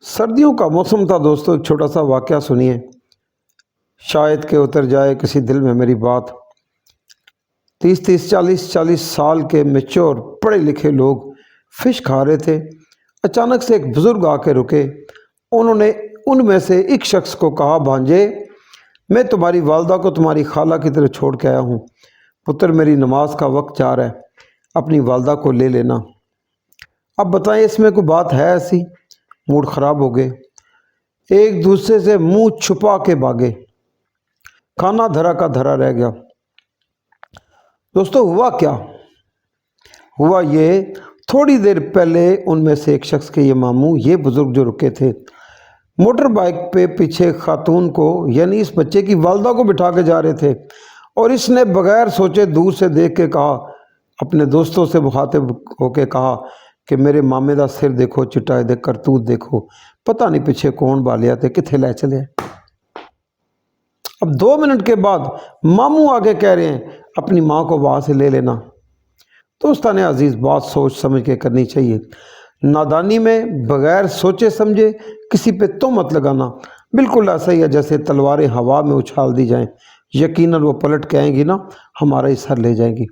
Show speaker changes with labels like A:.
A: سردیوں کا موسم تھا دوستو، ایک چھوٹا سا واقعہ سنیے، شاید کہ اتر جائے کسی دل میں میری بات۔ 40 سال کے میچور پڑھے لکھے لوگ فش کھا رہے تھے۔ اچانک سے ایک بزرگ آ کے رکے۔ انہوں نے ان میں سے ایک شخص کو کہا، بھانجے، میں تمہاری والدہ کو تمہاری خالہ کی طرح چھوڑ کے آیا ہوں۔ پتر، میری نماز کا وقت جا رہا ہے، اپنی والدہ کو لے لینا۔ اب بتائیں، اس میں کوئی بات ہے ایسی؟ موڈ خراب ہو گئے، ایک دوسرے سے منہ چھپا کے بھاگے، کھانا دھرا کا دھرا رہ گیا۔ دوستو، ہوا کیا؟ ہوا یہ، تھوڑی دیر پہلے ان میں سے ایک شخص کے یہ ماموں، یہ بزرگ جو رکے تھے، موٹر بائک پہ پیچھے خاتون کو، یعنی اس بچے کی والدہ کو بٹھا کے جا رہے تھے، اور اس نے بغیر سوچے دور سے دیکھ کے کہا، اپنے دوستوں سے مخاطب ہو کے کہا کہ میرے مامے دا سر دیکھو، چٹائے دے کرتوت دیکھو، پتہ نہیں پیچھے کون بالیا تے کتھے لے چلے۔ اب 2 منٹ کے بعد ماموں آگے کہہ رہے ہیں، اپنی ماں کو وہاں سے لے لینا۔ دوستان عزیز، بات سوچ سمجھ کے کرنی چاہیے۔ نادانی میں بغیر سوچے سمجھے کسی پہ تہمت لگانا بالکل ایسا ہی ہے جیسے تلواریں ہوا میں اچھال دی جائیں، یقیناً وہ پلٹ کے آئیں گی نا، ہمارا ہی سر لے جائیں گی۔